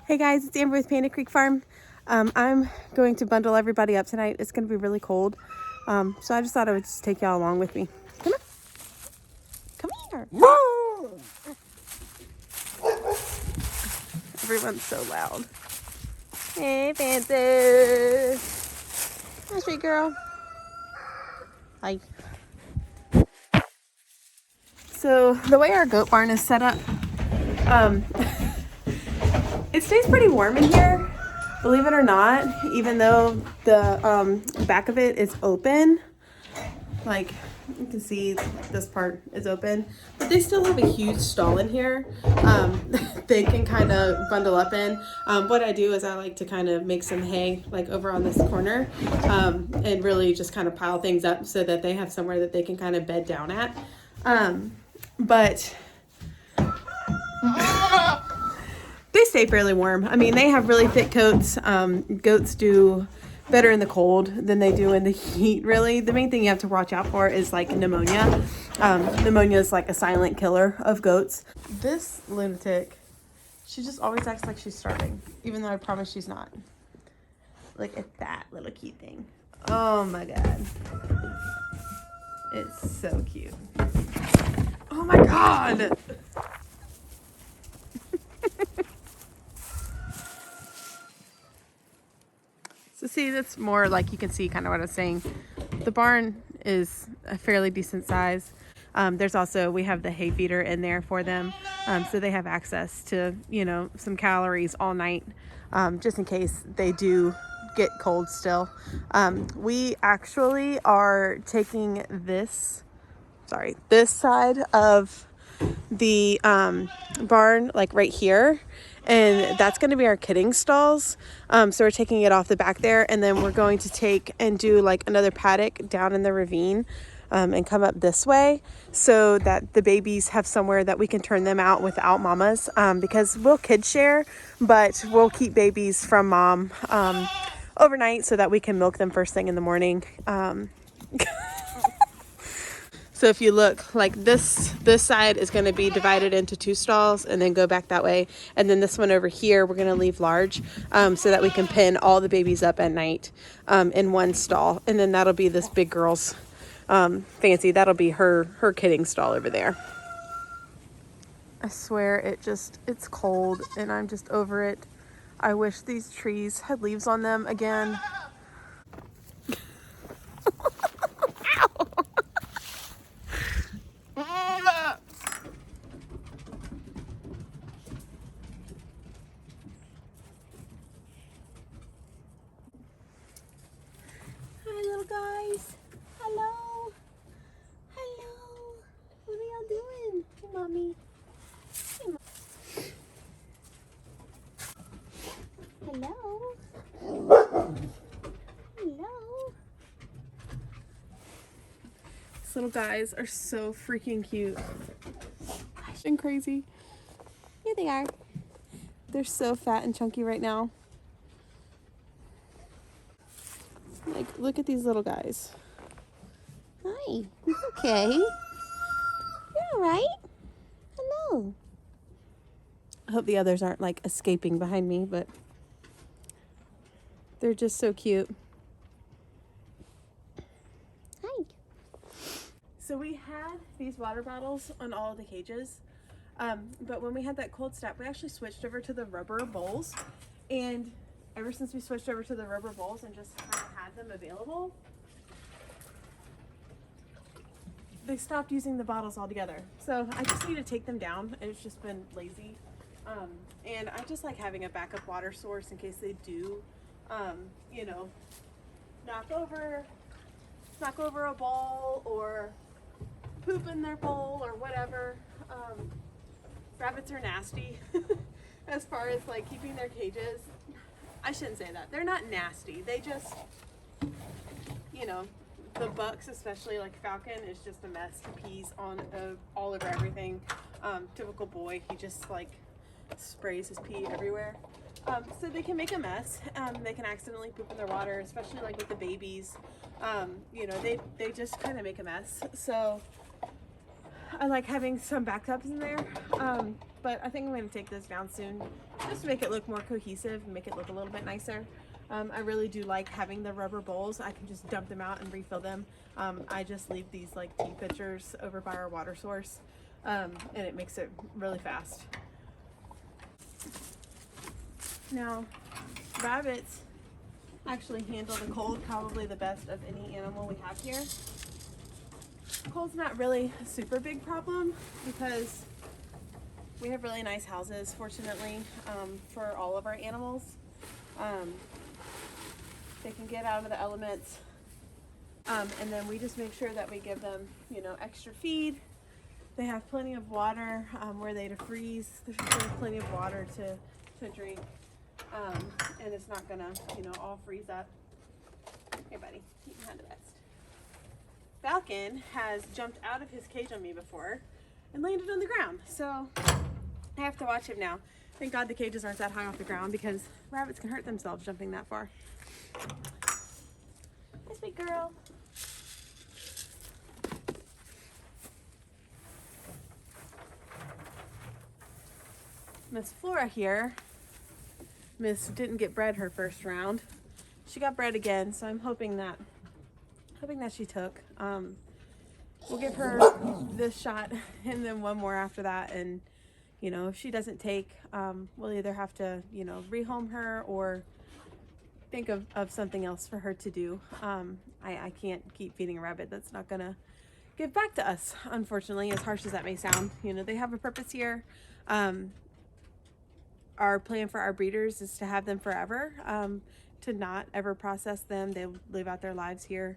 Hey guys, it's Amber with Panda Creek Farm. I'm going to bundle everybody up tonight. It's going to be really cold. So I just thought I would just take y'all along with me. Come on. Come here. Everyone's so loud. Hey, Panther. Hi, sweet girl. Hi. So the way our goat barn is set up, it stays pretty warm in here, believe it or not, even though the back of it is open. Like, you can see this part is open, but they still have a huge stall in here. They can kind of bundle up in. What I do is I like to kind of make some hay like over on this corner, and really just kind of pile things up so that they have somewhere that they can kind of bed down at. But they stay fairly warm. I mean, they have really thick coats. Goats do better in the cold than they do in the heat, really. The main thing you have to watch out for is like pneumonia. Pneumonia is like a silent killer of goats. This lunatic, she just always acts like she's starving, even though I promise she's not. Look at that little cute thing. Oh my God. It's so cute. Oh my God. So see, that's more like you can see kind of what I was saying. The barn is a fairly decent size. There's also, we have the hay feeder in there for them. So they have access to, some calories all night, just in case they do get cold still. We actually are taking this side of the barn, like right here, and that's going to be our kidding stalls. So we're taking it off the back there, and then we're going to take and do like another paddock down in the ravine, and come up this way so that the babies have somewhere that we can turn them out without mamas, because we'll kid share, but we'll keep babies from mom overnight so that we can milk them first thing in the morning. So if you look, like this side is going to be divided into 2 stalls and then go back that way. And then this one over here, we're going to leave large, so that we can pin all the babies up at night, in one stall. And then that'll be this big girl's, fancy. That'll be her kidding stall over there. I swear it's cold and I'm just over it. I wish these trees had leaves on them again. Hi, little guys. Hello. Hello. What are y'all doing? Hey, mommy. Hello. Hello. These little guys are so freaking cute. And crazy. Here they are. They're so fat and chunky right now. Like, look at these little guys. Hi. Okay. You're all right. Hello. I hope the others aren't like escaping behind me, but they're just so cute. Hi. So we had these water bottles on all of the cages, but when we had that cold snap, we actually switched over to the rubber bowls, and ever since we switched over to the rubber bowls and just kind of had them available, they stopped using the bottles altogether. So I just need to take them down. It's just been lazy. And I just like having a backup water source in case they do, knock over a bowl or poop in their bowl or whatever. Rabbits are nasty as far as like keeping their cages. I shouldn't say that. They're not nasty. They just, the bucks, especially like Falcon, is just a mess. He pees on all over everything. Typical boy, he just like sprays his pee everywhere. So they can make a mess. They can accidentally poop in their water, especially like with the babies. They just kind of make a mess. So I like having some backups in there. But I think I'm going to take those down soon just to make it look more cohesive and make it look a little bit nicer. I really do like having the rubber bowls. I can just dump them out and refill them. I just leave these like tea pitchers over by our water source, and it makes it really fast. Now, rabbits actually handle the cold probably the best of any animal we have here. Cold's not really a super big problem because we have really nice houses, fortunately, for all of our animals. They can get out of the elements, and then we just make sure that we give them, you know, extra feed. They have plenty of water where they to freeze. There's plenty of water to drink, and it's not gonna, you know, all freeze up. Here, buddy, you can have the best. Falcon has jumped out of his cage on me before and landed on the ground, so I have to watch him now. Thank God the cages aren't that high off the ground because rabbits can hurt themselves jumping that far. Hi, sweet girl. Miss Flora here, Miss didn't get bred her first round. She got bred again, so I'm hoping that she took. We'll give her this shot and then one more after that, and you know, if she doesn't take, we'll either have to, you know, rehome her or think of something else for her to do. I can't keep feeding a rabbit that's not gonna give back to us, unfortunately, as harsh as that may sound. You know, they have a purpose here. Our plan for our breeders is to have them forever, to not ever process them. They live out their lives here,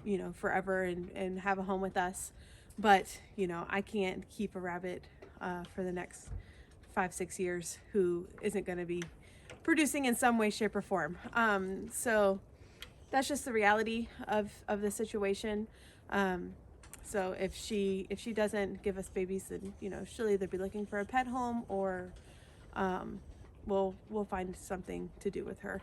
you know, forever and have a home with us. But, you know, I can't keep a rabbit for the next 5-6 years who isn't going to be producing in some way, shape, or form. So that's just the reality of the situation. So if she doesn't give us babies, then, you know, she'll either be looking for a pet home or we'll find something to do with her.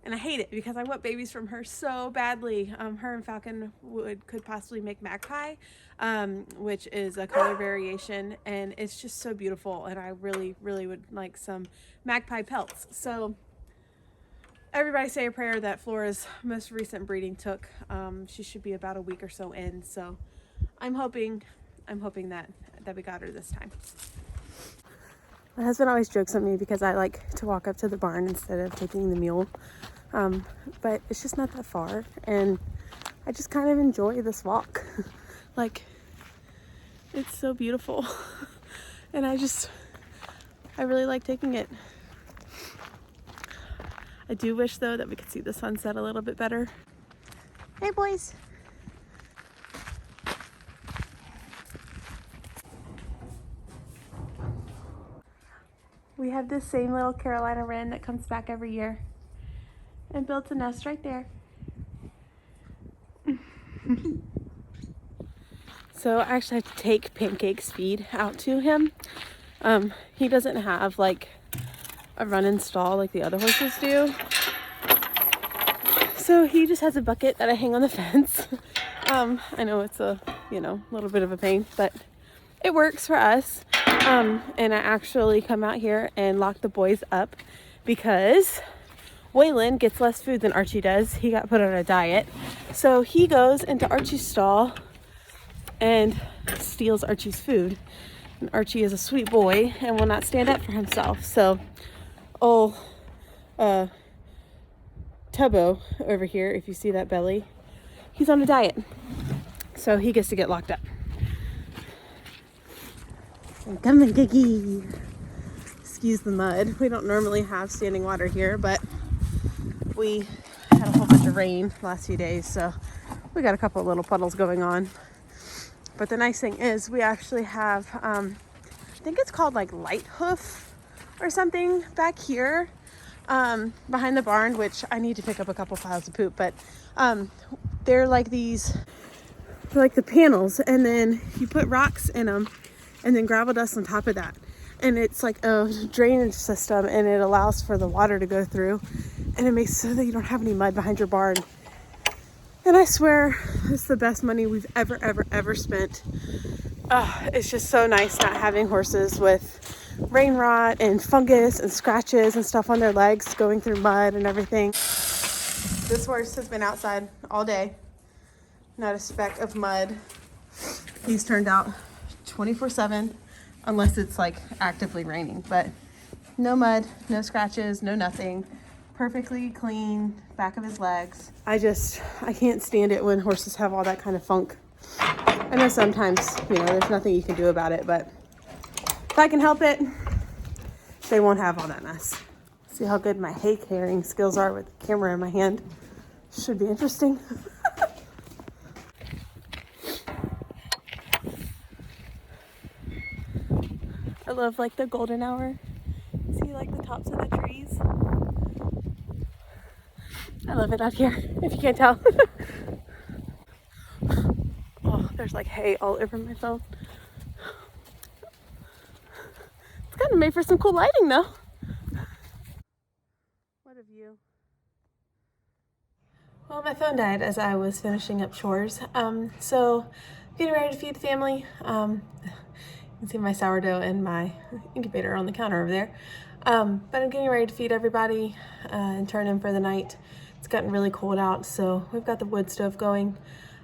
And I hate it because I want babies from her so badly. Her and Falcon could possibly make magpie, which is a color variation, and it's just so beautiful. And I really, really would like some magpie pelts. So everybody say a prayer that Flora's most recent breeding took. She should be about a week or so in. So I'm hoping that we got her this time. My husband always jokes at me because I like to walk up to the barn instead of taking the mule. But it's just not that far, and I just kind of enjoy this walk. Like, it's so beautiful. And I really like taking it. I do wish though that we could see the sunset a little bit better. Hey boys. We have this same little Carolina wren that comes back every year and builds a nest right there. So I actually have to take Pancake's feed out to him. He doesn't have like a run-in stall like the other horses do. So he just has a bucket that I hang on the fence. I know it's a, you know, little bit of a pain, but it works for us. And I actually come out here and lock the boys up because Waylon gets less food than Archie does. He got put on a diet. So he goes into Archie's stall and steals Archie's food. And Archie is a sweet boy and will not stand up for himself. So old Tubbo over here, if you see that belly, he's on a diet. So he gets to get locked up. Come on, Kiki. Excuse the mud. We don't normally have standing water here, but we had a whole bunch of rain the last few days, so we got a couple of little puddles going on. But the nice thing is we actually have, I think it's called like light hoof or something back here behind the barn, which I need to pick up a couple piles of poop, but they're like these, they're like the panels, and then you put rocks in them and then gravel dust on top of that. And it's like a drainage system, and it allows for the water to go through, and it makes so that you don't have any mud behind your barn. And I swear it's the best money we've ever spent. It's just so nice not having horses with rain rot and fungus and scratches and stuff on their legs going through mud and everything. This horse has been outside all day. Not a speck of mud. He's turned out 24/7 unless it's like actively raining, but no mud, no scratches, no nothing. Perfectly clean back of his legs. I can't stand it when horses have all that kind of funk. I know sometimes, there's nothing you can do about it, but if I can help it, they won't have all that mess. See how good my hay carrying skills are with the camera in my hand. Should be interesting. I love like the golden hour. See like the tops of the trees. I love it out here, if you can't tell. Oh, there's like hay all over my phone. It's kind of made for some cool lighting though. What a view. Well, my phone died as I was finishing up chores. So getting ready to feed the family. You can see my sourdough and my incubator on the counter over there. But I'm getting ready to feed everybody and turn in for the night. It's gotten really cold out, so we've got the wood stove going.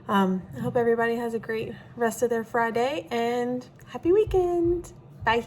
I hope everybody has a great rest of their Friday and happy weekend. Bye.